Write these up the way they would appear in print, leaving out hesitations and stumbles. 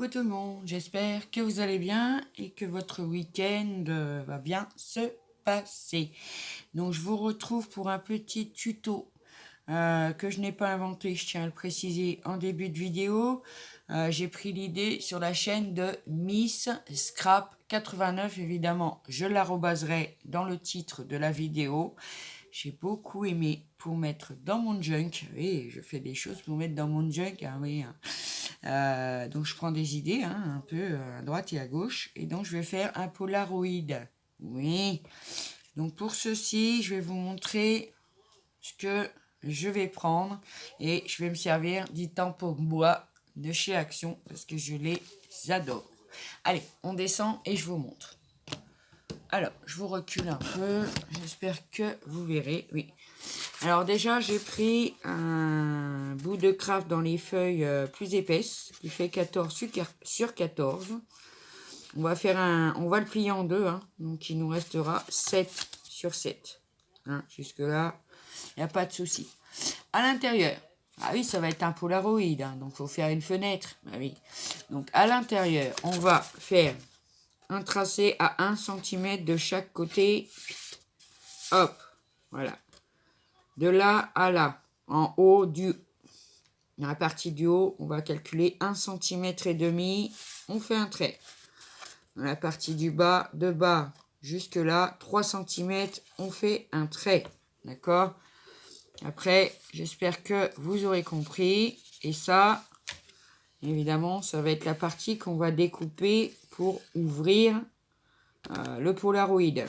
Coucou tout le monde, j'espère que vous allez bien et que votre week-end va bien se passer. Donc je vous retrouve pour un petit tuto que je n'ai pas inventé, je tiens à le préciser en début de vidéo. J'ai pris l'idée sur la chaîne de Miss Scrap 89, évidemment je l'arrobaserai dans le titre de la vidéo. J'ai beaucoup aimé pour mettre dans mon junk. Oui, je fais des choses pour mettre dans mon junk. Ah oui. Donc je prends des idées un peu à droite et à gauche. Et donc je vais faire un Polaroid. Oui. Donc pour ceci, je vais vous montrer ce que je vais prendre. Et je vais me servir du tampon bois de chez Action parce que je les adore. Allez, on descend et je vous montre. Alors, je vous recule un peu. J'espère que vous verrez. Oui. Alors déjà, j'ai pris un bout de craft dans les feuilles plus épaisses, qui fait 14 sur 14. On va le plier en deux, donc il nous restera 7 sur 7. Jusque là, il n'y a pas de souci. À l'intérieur, ah oui, ça va être un Polaroid, donc il faut faire une fenêtre. Ah oui. Donc à l'intérieur, on va faire un tracé à 1 cm de chaque côté. Hop, voilà. De là à là, en haut dans la partie du haut, on va calculer 1,5 cm. On fait un trait. Dans la partie du bas, de bas jusque là, 3 cm, on fait un trait. D'accord? Après, j'espère que vous aurez compris. Et ça, évidemment, ça va être la partie qu'on va découper pour ouvrir le Polaroid.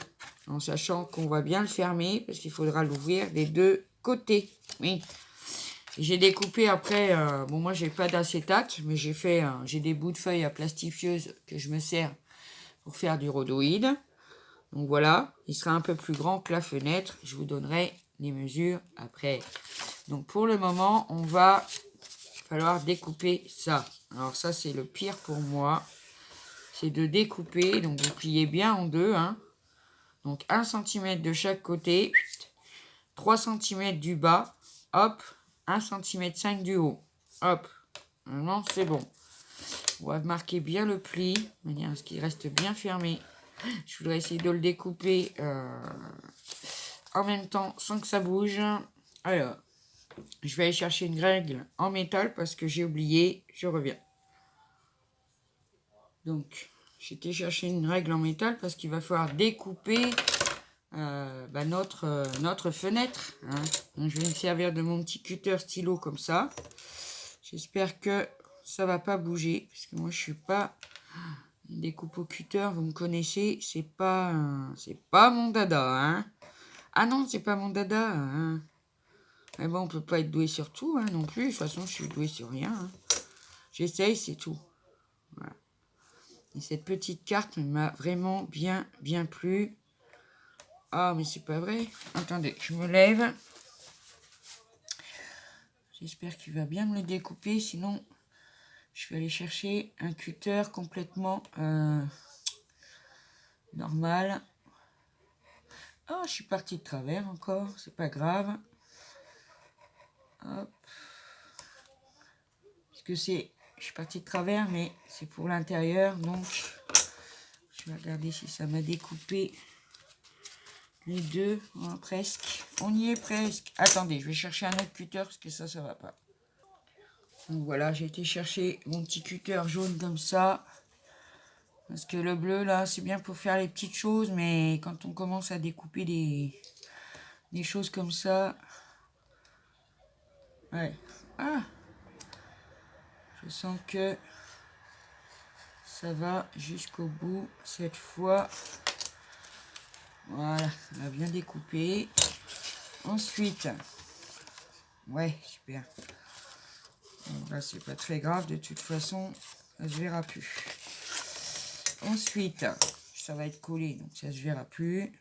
En sachant qu'on va bien le fermer parce qu'il faudra l'ouvrir des deux côtés. Oui. J'ai découpé après, bon moi j'ai pas d'acétate, mais j'ai des bouts de feuilles à plastifieuse que je me sers pour faire du rhodoïde. Donc voilà, il sera un peu plus grand que la fenêtre. Je vous donnerai les mesures après. Donc pour le moment, on va falloir découper ça. Alors ça c'est le pire pour moi, c'est de découper. Donc vous pliez bien en deux, Donc 1 cm de chaque côté, 3 cm du bas, hop, 1,5 cm du haut. Hop, maintenant c'est bon. On va marquer bien le pli, de manière à ce qu'il reste bien fermé. Je voudrais essayer de le découper en même temps sans que ça bouge. Alors, je vais aller chercher une règle en métal parce que j'ai oublié, je reviens. Donc, j'ai été chercher une règle en métal parce qu'il va falloir découper notre fenêtre. Donc, je vais me servir de mon petit cutter stylo comme ça. J'espère que ça va pas bouger parce que moi je suis pas découpe au cutter, vous me connaissez, c'est pas mon dada, Ah non, c'est pas mon dada, Mais bon, on peut pas être doué sur tout, non plus. De toute façon, je suis doué sur rien. J'essaye, c'est tout. Voilà. Et cette petite carte m'a vraiment bien plu. Ah, mais c'est pas vrai. Attendez, je me lève. J'espère qu'il va bien me le découper, sinon je vais aller chercher un cutter complètement normal. Oh, je suis partie de travers encore, c'est pas grave. Hop. Parce que je suis partie de travers, mais c'est pour l'intérieur, donc je vais regarder si ça m'a découpé les deux, presque. On y est presque. Attendez, je vais chercher un autre cutter parce que ça va pas. Donc voilà, j'ai été chercher mon petit cutter jaune comme ça. Parce que le bleu, là, c'est bien pour faire les petites choses, mais quand on commence à découper des choses comme ça... Ouais. Ah! Je sens que ça va jusqu'au bout cette fois. Voilà, on a bien découpé. Ensuite... Ouais, super. Donc là, c'est pas très grave, de toute façon, ça se verra plus. Ensuite, ça va être collé, donc ça se verra plus.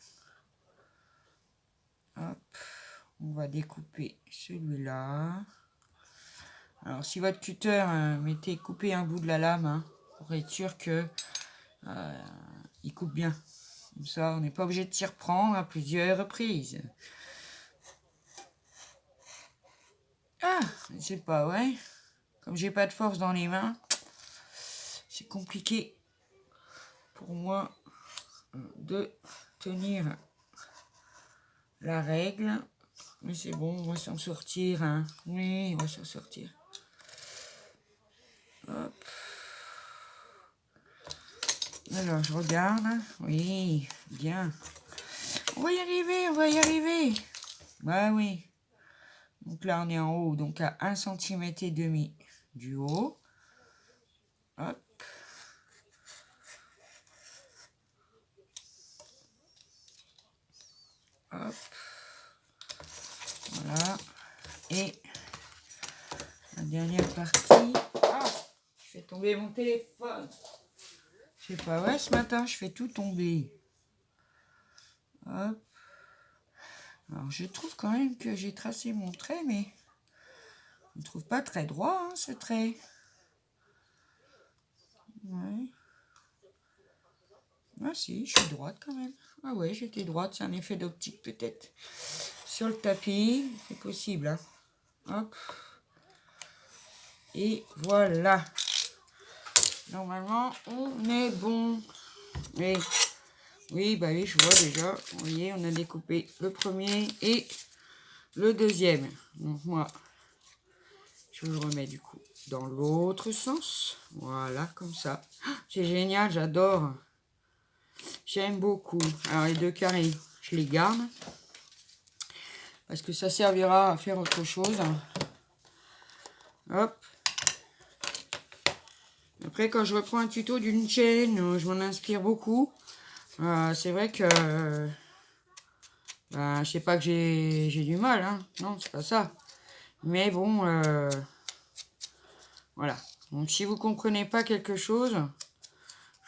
Hop, on va découper celui-là. Alors, si votre cutter, mettez couper un bout de la lame, pour être sûr que il coupe bien. Comme ça, on n'est pas obligé de s'y reprendre à plusieurs reprises. Ah, c'est pas vrai. Comme j'ai pas de force dans les mains, c'est compliqué pour moi de tenir la règle. Mais c'est bon, on va s'en sortir. Hein. Oui, on va s'en sortir. Hop. Alors, je regarde. Oui, bien. On va y arriver, on va y arriver. Bah oui. Donc là, on est en haut, donc à 1,5 cm du haut. Hop. Hop. Voilà. Et la dernière partie. Ah, je fais tomber mon téléphone. C'est pas vrai, ce matin, je fais tout tomber. Hop. Alors, je trouve quand même que j'ai tracé mon trait, mais je ne trouve pas très droit, hein, ce trait. Ouais. Ah si, je suis droite quand même. Ah ouais, j'étais droite, c'est un effet d'optique peut-être. Sur le tapis, c'est possible. Hein. Hop. Et voilà. Normalement, on est bon. Et oui, bah oui, je vois déjà. Vous voyez, on a découpé le premier et le deuxième. Donc moi, je le remets du coup dans l'autre sens. Voilà, comme ça. C'est génial, j'adore. J'aime beaucoup. Alors les 2 carrés, je les garde. Parce que ça servira à faire autre chose. Hop. Après, quand je reprends un tuto d'une chaîne, je m'en inspire beaucoup. C'est vrai que... je sais pas que j'ai du mal, hein. Non, c'est pas ça. Mais bon, voilà. Donc, si vous comprenez pas quelque chose,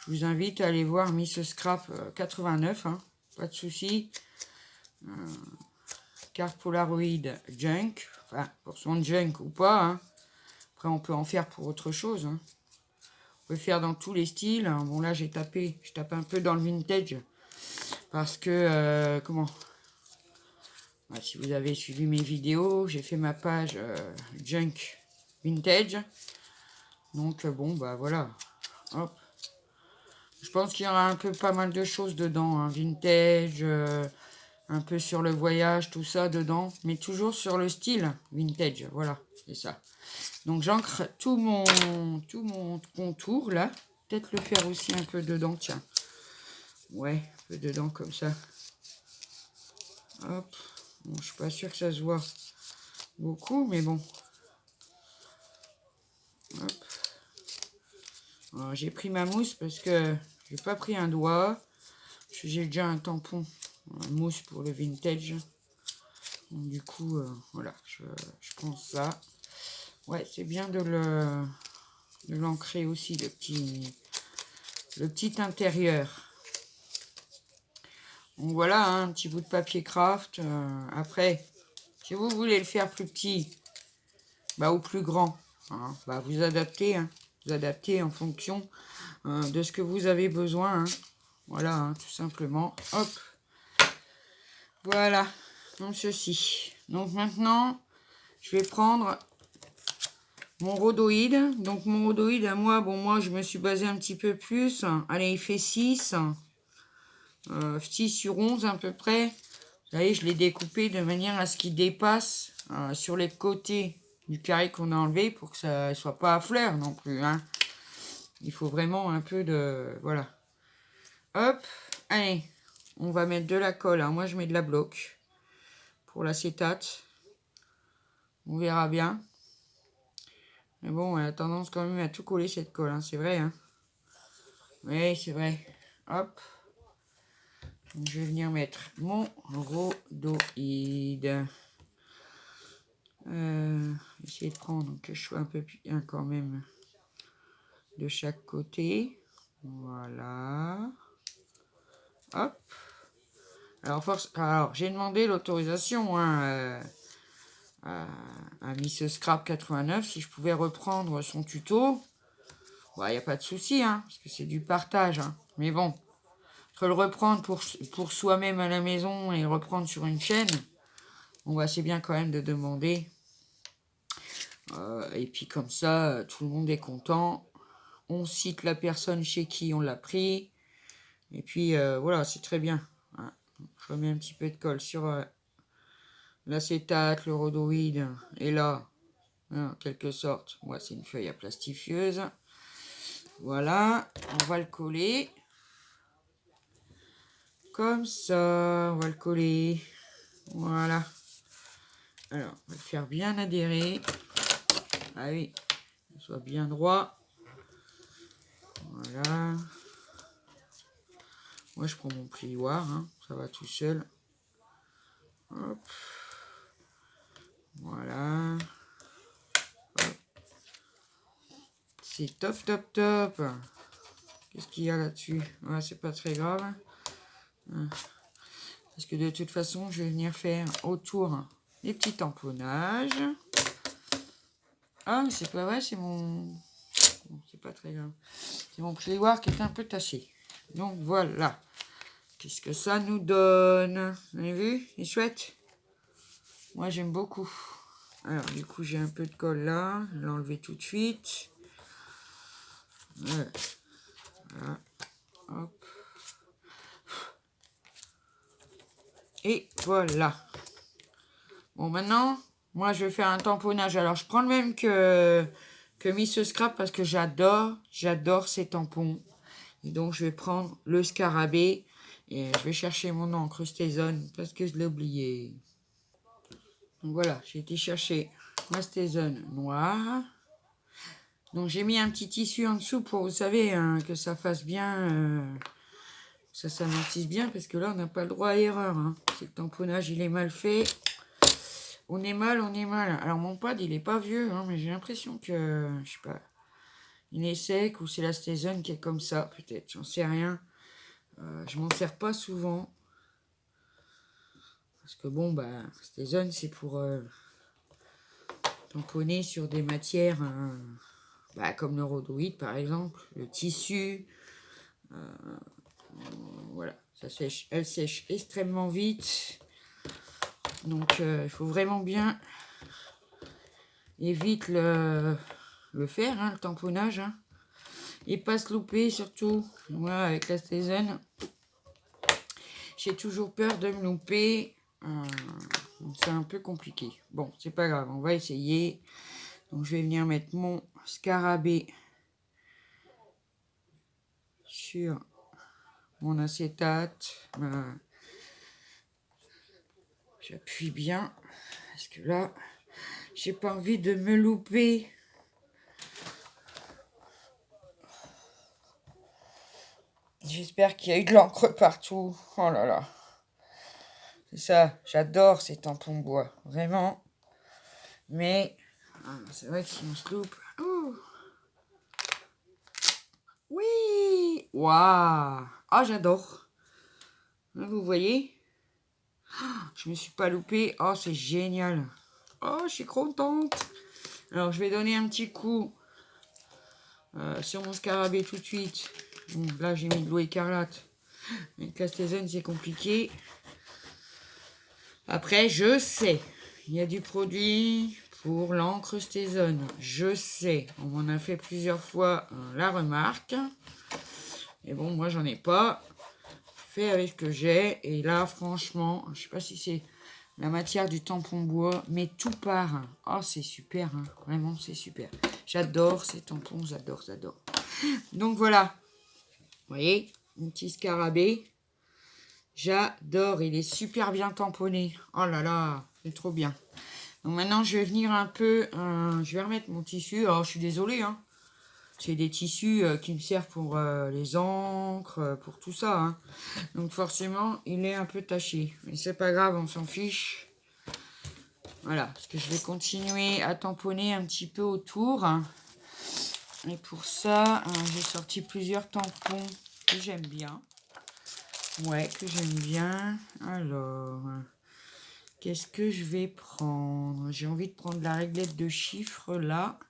je vous invite à aller voir Miss Scrap 89. Hein. Pas de souci. Carte Polaroid Junk. Enfin, pour son junk ou pas. Hein. Après, on peut en faire pour autre chose. Hein. On peut faire dans tous les styles. Bon, là, je tape un peu dans le vintage. Parce que, si vous avez suivi mes vidéos, j'ai fait ma page Junk Vintage. Donc, bon, bah voilà. Hop. Je pense qu'il y aura un peu pas mal de choses dedans. Hein. Vintage, un peu sur le voyage, tout ça dedans. Mais toujours sur le style vintage. Voilà, c'est ça. Donc, j'ancre tout mon contour, là. Peut-être le faire aussi un peu dedans, tiens. Ouais, un peu dedans, comme ça. Hop. Bon, je suis pas sûre que ça se voit beaucoup, mais bon. J'ai pris ma mousse parce que j'ai pas pris un doigt. J'ai déjà un tampon, mousse pour le vintage. Donc, du coup, voilà, je prends ça. Ouais, c'est bien de l'ancrer aussi, le petit intérieur. Donc voilà, hein, un petit bout de papier craft. Après, si vous voulez le faire plus petit, bah, ou plus grand, hein, bah, vous adaptez. Hein, vous adaptez en fonction de ce que vous avez besoin. Hein. Voilà, hein, tout simplement. Hop. Voilà, comme ceci. Donc maintenant, je vais prendre mon rhodoïde. Donc mon rhodoïde à moi, bon moi je me suis basé un petit peu plus. Allez, il fait 6. 6 sur 11 à peu près. Vous voyez, je l'ai découpé de manière à ce qu'il dépasse sur les côtés du carré qu'on a enlevé pour que ça ne soit pas à fleur non plus. Hein. Il faut vraiment un peu de... Voilà. Hop, allez, on va mettre de la colle. Alors moi je mets de la bloc pour l'acétate. On verra bien. Mais bon, elle a tendance quand même à tout coller cette colle, hein, c'est vrai. Hein. Oui, c'est vrai. Hop. Donc, je vais venir mettre mon rhodoïde. Essayer de prendre que je sois un peu bien quand même de chaque côté. Voilà. Hop. Alors j'ai demandé l'autorisation à Miss Scrap 89 si je pouvais reprendre son tuto. Il n'y a pas de souci, hein, parce que c'est du partage. Hein. Mais bon, entre le reprendre pour soi-même à la maison et le reprendre sur une chaîne, bon, bah, c'est bien quand même de demander. Et puis comme ça, tout le monde est content. on cite la personne chez qui on l'a pris. Et puis voilà, c'est très bien. Voilà. Je remets un petit peu de colle sur l'acétate, le rhodoïde. Et là, en quelque sorte, moi c'est une feuille à plastifieuse. Voilà, on va le coller. Comme ça, on va le coller. Voilà. Alors, on va le faire bien adhérer. Ah oui, qu'il soit bien droit. Voilà. Moi, je prends mon plioir, hein, ça va tout seul. Hop. Voilà. C'est top, top, top. Qu'est-ce qu'il y a là-dessus? Ouais, c'est pas très grave. Parce que de toute façon, je vais venir faire autour des petits tamponnages. Ah, mais c'est pas vrai, c'est mon... Bon, c'est pas très grave. C'est mon plioir qui est un peu taché. Donc voilà. Qu'est-ce que ça nous donne? Vous avez vu? Il est chouette. Moi, j'aime beaucoup. Alors, du coup, j'ai un peu de colle là. Je vais l'enlever tout de suite. Voilà. Hop. Et voilà. Bon, maintenant, moi, je vais faire un tamponnage. Alors, je prends le même que Miss Scrap parce que j'adore ces tampons. Et donc, je vais prendre le scarabée. Et je vais chercher mon encre Stézone parce que je l'ai oublié. Donc voilà, j'ai été chercher ma Stézone noire. Donc j'ai mis un petit tissu en dessous pour, vous savez, hein, que ça fasse bien, ça s'amortisse bien, parce que là on n'a pas le droit à l'erreur. Hein. Si le tamponnage il est mal fait, on est mal, on est mal. Alors mon pad il est pas vieux, hein, mais j'ai l'impression que, je sais pas, il est sec ou c'est la Stézone qui est comme ça, peut-être, j'en sais rien. Je m'en sers pas souvent. Parce que bon, bah, Stézone c'est pour tamponner sur des matières... bah, comme le rhodoïde par exemple, le tissu, voilà, ça sèche, elle sèche extrêmement vite, donc il faut vraiment bien et vite le faire, hein, le tamponnage, hein, et pas se louper surtout. Moi avec la Stézone, j'ai toujours peur de me louper, c'est un peu compliqué. Bon, c'est pas grave, on va essayer. Donc je vais venir mettre mon scarabée sur mon acétate. J'appuie bien parce que là, j'ai pas envie de me louper. J'espère qu'il y a eu de l'encre partout. Oh là là. C'est ça, j'adore ces tampons bois, vraiment. Mais c'est vrai que si on se loupe... Oh. Oui. Waouh. Ah, j'adore. Vous voyez? Je me suis pas loupée. Oh, c'est génial. Oh, je suis contente. Alors, je vais donner un petit coup sur mon scarabée tout de suite. Bon, là, j'ai mis de l'eau écarlate. Avec la Stézone, c'est compliqué. Après, je sais, il y a du produit pour l'encre Stézone. Je sais, on m'en a fait plusieurs fois la remarque. Et bon, moi, j'en ai pas. Fait avec ce que j'ai. Et là, franchement, je sais pas si c'est la matière du tampon bois, mais tout part. Oh, c'est super, hein. Vraiment, c'est super. J'adore ces tampons, j'adore, j'adore. Donc voilà, vous voyez, mon petit scarabée. J'adore, il est super bien tamponné. Oh là là, c'est trop bien. Donc maintenant, je vais venir un peu... je vais remettre mon tissu. Alors, je suis désolée, hein. C'est des tissus qui me servent pour les encres, pour tout ça. Hein. Donc forcément, il est un peu taché. Mais c'est pas grave, on s'en fiche. Voilà, parce que je vais continuer à tamponner un petit peu autour. Et pour ça, j'ai sorti plusieurs tampons que j'aime bien. Ouais, que j'aime bien. Alors, qu'est-ce que je vais prendre? J'ai envie de prendre la réglette de chiffres là.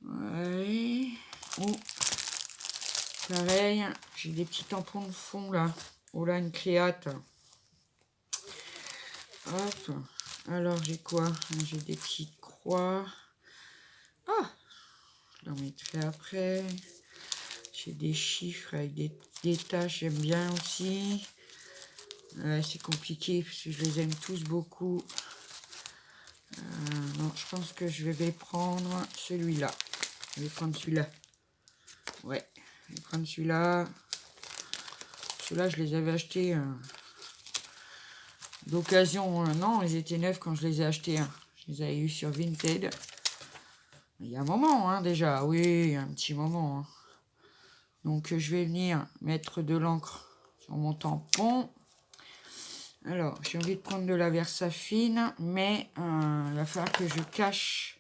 Ouais. Ou, pareil, j'ai des petits tampons de fond là. Oh là, une créate. Hop. Alors, j'ai quoi? J'ai des petites croix. Ah! Je l'en mettrai après. J'ai des chiffres avec des tâches, j'aime bien aussi. C'est compliqué parce que je les aime tous beaucoup. Non, je pense que je vais prendre celui-là. Je vais prendre celui-là. Ouais, je vais prendre celui-là. Ceux-là, je les avais achetés d'occasion. Non, ils étaient neufs quand je les ai achetés. Je les avais eus sur Vinted. Il y a un moment, déjà. Oui, un petit moment. Donc, je vais venir mettre de l'encre sur mon tampon. Alors, j'ai envie de prendre de la Versafine, mais il va falloir que je cache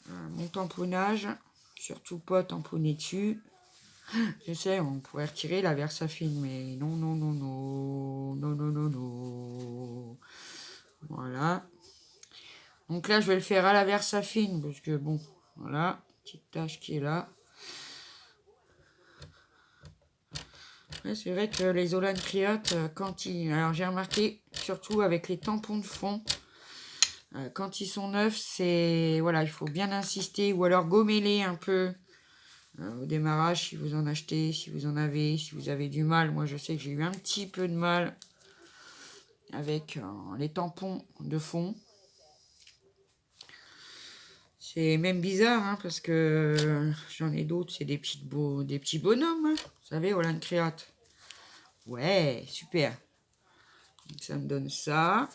mon tamponnage. Surtout pas tamponner dessus. Je sais, on pourrait retirer la Versafine, mais non, non, non, non, non, non, non, non. Voilà. Donc là, je vais le faire à la Versafine, parce que bon, voilà, petite tache qui est là. Ouais, c'est vrai que les Olan Criottes, quand ils... Alors j'ai remarqué, surtout avec les tampons de fond, quand ils sont neufs, c'est... Voilà, il faut bien insister, ou alors gommer-les un peu au démarrage, si vous en achetez, si vous en avez, si vous avez du mal. Moi, je sais que j'ai eu un petit peu de mal avec les tampons de fond. C'est même bizarre, parce que j'en ai d'autres, c'est des petits bonhommes, vous savez, Olan Criottes. Ouais, super. Donc, ça me donne ça.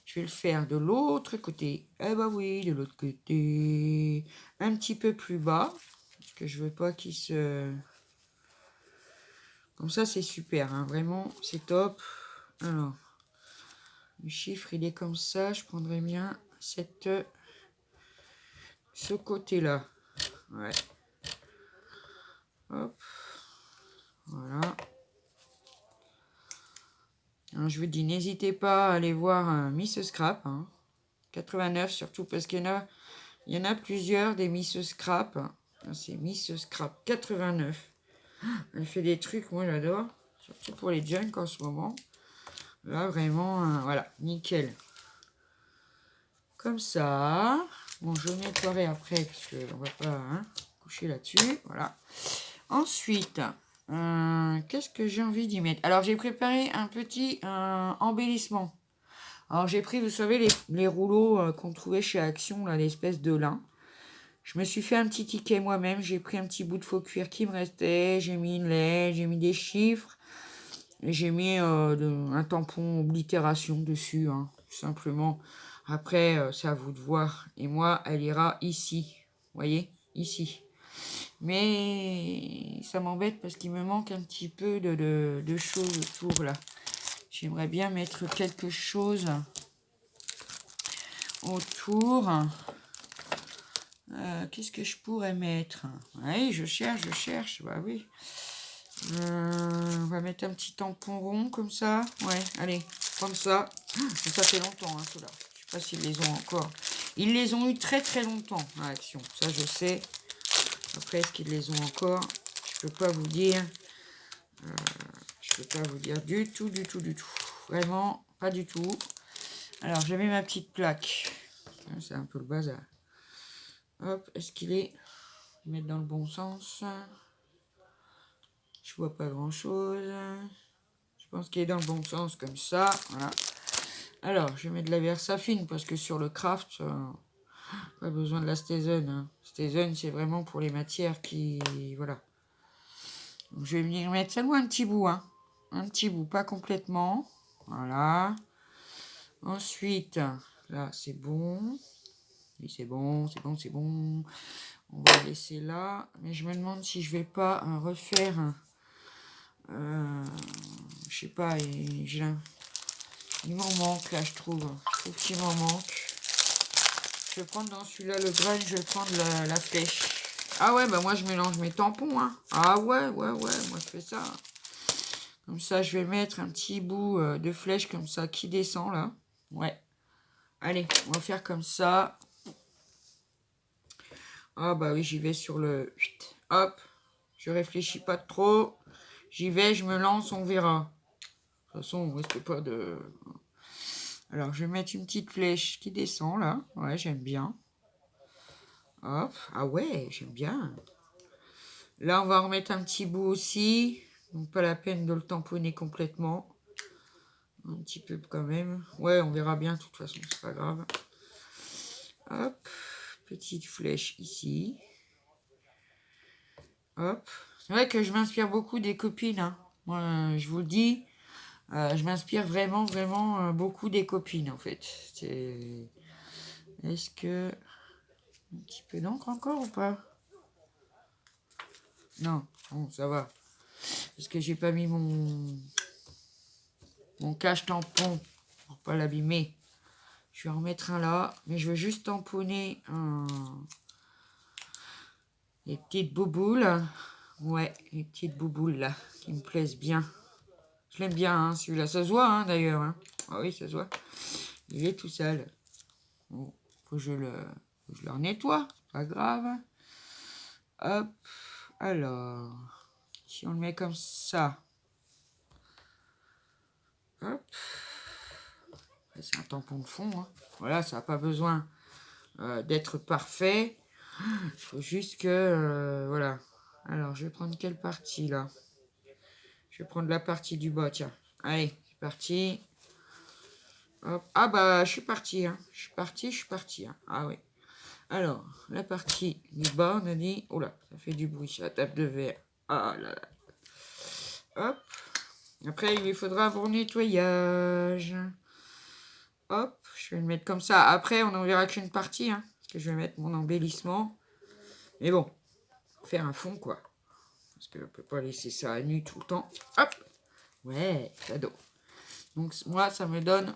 Je vais le faire de l'autre côté. Eh bah oui, de l'autre côté. Un petit peu plus bas. Parce que je veux pas qu'il se... Comme ça, c'est super. Vraiment, c'est top. Alors, le chiffre, il est comme ça. Je prendrais bien ce côté-là. Ouais. Hop. Voilà. Alors, je vous dis, n'hésitez pas à aller voir Miss Scrap. 89, surtout parce qu'il y en a plusieurs des Miss Scrap. C'est Miss Scrap 89. Elle fait des trucs, moi j'adore. Surtout pour les junk en ce moment. Là, vraiment, voilà, nickel. Comme ça. Bon, je nettoierai après, parce qu'on va pas coucher là-dessus. Voilà. Ensuite, qu'est-ce que j'ai envie d'y mettre? Alors, j'ai préparé un petit embellissement. Alors, j'ai pris, vous savez, les rouleaux qu'on trouvait chez Action, là, l'espèce de lin. Je me suis fait un petit ticket moi-même. J'ai pris un petit bout de faux cuir qui me restait. J'ai mis une lettre, j'ai mis des chiffres. Et j'ai mis un tampon oblitération dessus, tout simplement. Après, c'est à vous de voir. Et moi, elle ira ici. Vous voyez? Ici. Mais ça m'embête parce qu'il me manque un petit peu de choses autour, là. J'aimerais bien mettre quelque chose autour. Qu'est-ce que je pourrais mettre? Oui, je cherche. Bah oui. On va mettre un petit tampon rond comme ça. Ouais, allez, comme ça. Ça fait longtemps, ceux-là. Je sais pas s'ils les ont encore. Ils les ont eu très très longtemps à Action. Ça, je sais. Après, est-ce qu'ils les ont encore? Je peux pas vous dire. Je peux pas vous dire du tout. Vraiment, pas du tout. Alors, j'avais ma petite plaque. C'est un peu le bazar. Hop, est-ce qu'il est... Mettre dans le bon sens. Je vois pas grand chose. Je pense qu'il est dans le bon sens comme ça. Voilà. Alors, je vais mettre de la Versafine parce que sur le craft, pas besoin de la Stézen. Stézen, c'est vraiment pour les matières qui... Voilà. Donc, je vais venir mettre seulement un petit bout. Un petit bout, pas complètement. Voilà. Ensuite, là, c'est bon. Oui, c'est bon. On va le laisser là. Mais je me demande si je vais pas refaire... je sais pas, il m'en manque là, je trouve qu'il m'en manque. Je vais prendre dans celui-là le grain, je vais prendre la flèche. Ah ouais, bah moi je mélange mes tampons. Ah ouais, moi je fais ça. Comme ça, je vais mettre un petit bout de flèche comme ça qui descend là. Ouais. Allez, on va faire comme ça. Ah bah oui, j'y vais sur le... Hop, je réfléchis pas trop. J'y vais, je me lance, on verra. De toute façon, on risque pas de... Alors, je vais mettre une petite flèche qui descend, là. Ouais, j'aime bien. Hop. Ah ouais, j'aime bien. Là, on va remettre un petit bout aussi. Donc, pas la peine de le tamponner complètement. Un petit peu quand même. Ouais, on verra bien, de toute façon, c'est pas grave. Hop. Petite flèche ici. Hop. C'est vrai que je m'inspire beaucoup des copines. Hein. Moi, je vous le dis, je m'inspire vraiment, vraiment beaucoup des copines, en fait. Est-ce que... Un petit peu d'encre encore ou pas? Non, bon, ça va. Parce que j'ai pas mis mon cache-tampon pour pas l'abîmer. Je vais en remettre un là, mais je veux juste tamponner les petites bouboules. Ouais, les petites bouboules là, qui me plaisent bien. Je l'aime bien, hein, celui-là. Ça se voit, hein, d'ailleurs. Hein. Ah oui, ça se voit. Il est tout sale. Bon, faut que je le nettoie. Pas grave. Hop. Alors, si on le met comme ça. Hop. C'est un tampon de fond. Hein. Voilà, ça n'a pas besoin d'être parfait. Il faut juste que... voilà. Alors, je vais prendre quelle partie, là? Je vais prendre la partie du bas, tiens. Allez, c'est parti. Hop. Ah bah, je suis parti. Hein. Je suis parti. Hein. Ah oui. Alors, la partie du bas, on a dit... Oh là, ça fait du bruit, la table de verre. Ah là là. Hop. Après, il lui faudra un bon nettoyage. Hop, je vais le mettre comme ça. Après, on n'en verra qu'une partie, hein, parce que je vais mettre mon embellissement. Mais bon, faire un fond, quoi. Parce qu'on ne peut pas laisser ça à nu tout le temps. Hop. Ouais, cadeau. Donc, moi, ça me donne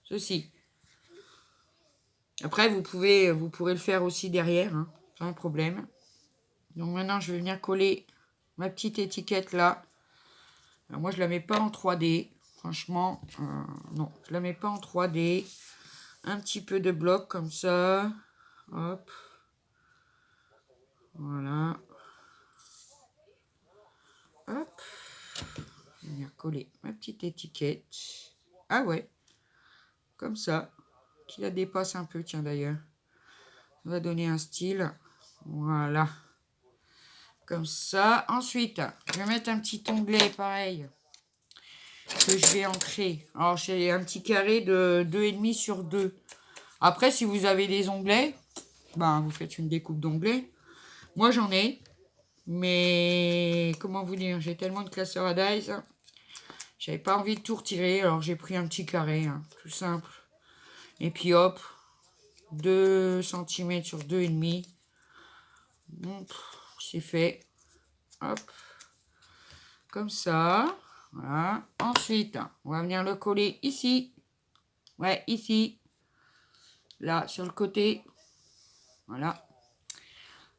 ceci. Après, vous pourrez le faire aussi derrière, hein, pas un problème. Donc, maintenant, je vais venir coller ma petite étiquette là. Alors, moi, je la mets pas en 3D. Franchement, non, je la mets pas en 3D. Un petit peu de bloc comme ça. Hop. Voilà. Hop. Je vais venir coller ma petite étiquette. Ah ouais. Comme ça. Qui la dépasse un peu, tiens d'ailleurs. Ça va donner un style. Voilà. Comme ça. Ensuite, je vais mettre un petit onglet pareil. Que je vais ancrer. Alors, j'ai un petit carré de 2,5 sur 2. Après, si vous avez des onglets, ben, vous faites une découpe d'onglets. Moi, j'en ai. Mais, comment vous dire, j'ai tellement de classeurs à dice. J'avais pas envie de tout retirer. Alors, j'ai pris un petit carré, hein, tout simple. Et puis, hop, 2 cm sur 2,5. Bon, c'est fait. Hop. Comme ça. Voilà. Ensuite, on va venir le coller ici. Ouais, ici. Là, sur le côté. Voilà.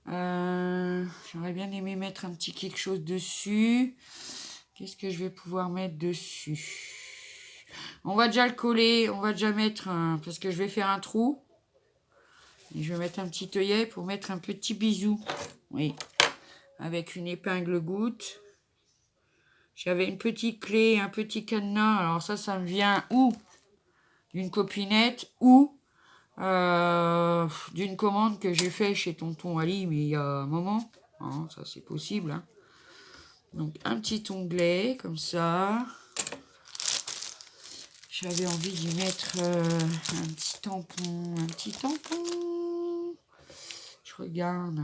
J'aurais bien aimé mettre un petit quelque chose dessus. Qu'est-ce que je vais pouvoir mettre dessus? On va déjà le coller. On va déjà mettre un... Parce que je vais faire un trou. Et je vais mettre un petit œillet pour mettre un petit bisou. Oui. Avec une épingle goutte. J'avais une petite clé, un petit cadenas. Alors ça me vient ou d'une copinette ou d'une commande que j'ai fait chez Tonton Ali, mais il y a un moment. Hein, ça, c'est possible. Hein. Donc, un petit onglet, comme ça. J'avais envie d'y mettre un petit tampon. Un petit tampon. Je regarde.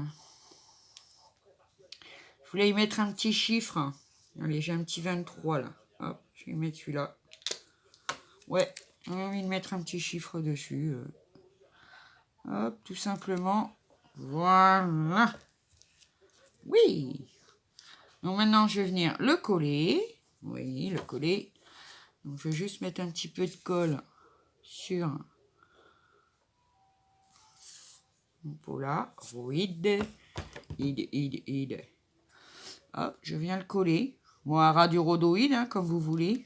Je voulais y mettre un petit chiffre. Allez, j'ai un petit 23 là. Hop, je vais mettre celui-là. Ouais, j'ai envie de mettre un petit chiffre dessus. Hop, tout simplement. Voilà. Oui. Donc maintenant, je vais venir le coller. Oui, le coller. Donc, je vais juste mettre un petit peu de colle sur mon Polaroid. Id. Hop, je viens le coller. Bon, à radiorodoïde, hein, comme vous voulez.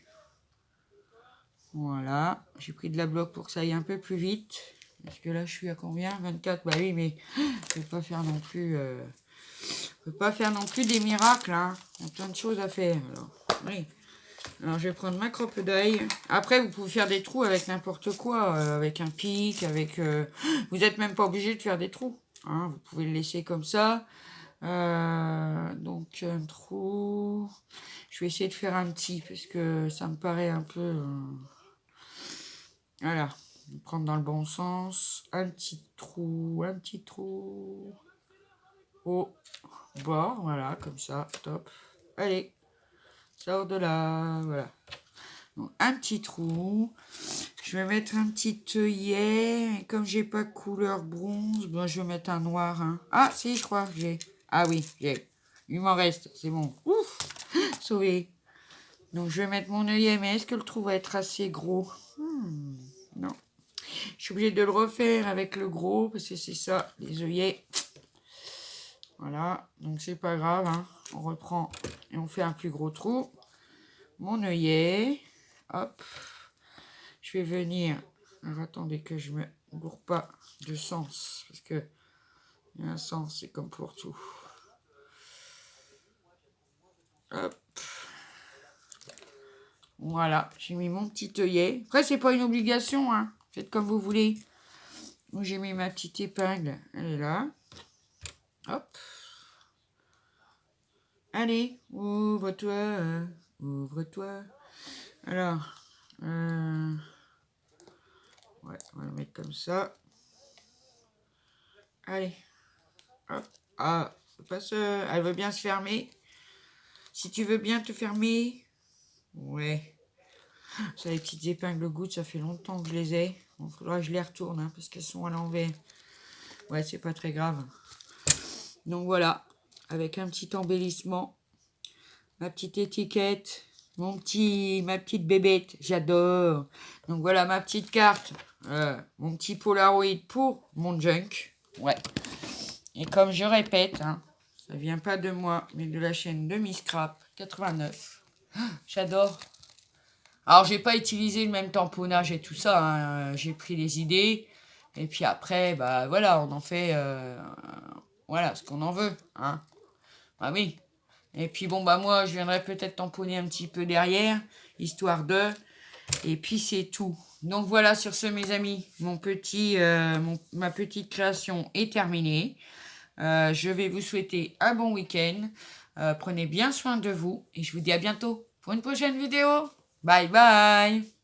Voilà. J'ai pris de la bloc pour que ça aille un peu plus vite. Parce que là, je suis à combien? 24. Bah oui, mais je ne peux pas faire non plus... Je peux pas faire non plus des miracles. Hein. Il y a plein de choses à faire. Alors, oui. Alors, je vais prendre ma croppe d'ail. Après, vous pouvez faire des trous avec n'importe quoi. Avec un pic, avec... Vous n'êtes même pas obligé de faire des trous. Hein, vous pouvez le laisser comme ça. Donc, un trou... Je vais essayer de faire un petit, parce que ça me paraît un peu... Voilà. Prendre dans le bon sens. Un petit trou, un petit trou. Au bord, voilà, comme ça. Top. Allez. Sors de là, voilà. Donc, un petit trou. Je vais mettre un petit œillet. Et comme j'ai pas de couleur bronze, ben, je vais mettre un noir. Hein. Ah, si, je crois que j'ai. Ah oui, j'ai. Il m'en reste, c'est bon. Ouf, sauvé. Donc, je vais mettre mon œillet. Mais est-ce que le trou va être assez gros? Non. Je suis obligée de le refaire avec le gros, parce que c'est ça, les œillets. Voilà, donc c'est pas grave. Hein. On reprend et on fait un plus gros trou. Mon œillet. Hop. Je vais venir. Alors attendez que je me bourre pas de sens. Parce que il y a un sens, c'est comme pour tout. Hop. Voilà, j'ai mis mon petit œillet. Après, c'est pas une obligation, hein. Faites comme vous voulez. Donc, j'ai mis ma petite épingle. Elle est là. Hop. Allez, ouvre-toi. Ouvre-toi. Alors, ouais, on va le mettre comme ça. Allez. Hop. Ah, passe. Elle veut bien se fermer. Si tu veux bien te fermer. Ouais. Ça, les petites épingles gouttes, ça fait longtemps que je les ai. Il faudra que je les retourne, hein, parce qu'elles sont à l'envers. Ouais, c'est pas très grave. Donc voilà. Avec un petit embellissement. Ma petite étiquette. Ma petite bébête. J'adore. Donc voilà ma petite carte. Mon petit Polaroid pour mon junk. Ouais. Et comme je répète, hein, ça vient pas de moi, mais de la chaîne de Miss Scrap 89. J'adore. Alors, j'ai pas utilisé le même tamponnage et tout ça. Hein. J'ai pris les idées. Et puis après, bah voilà, on en fait voilà ce qu'on en veut. Hein. Bah oui. Et puis bon, bah moi, je viendrai peut-être tamponner un petit peu derrière, histoire de... Et puis c'est tout. Donc voilà, sur ce, mes amis, ma petite création est terminée. Je vais vous souhaiter un bon week-end. Prenez bien soin de vous et je vous dis à bientôt pour une prochaine vidéo. Bye bye.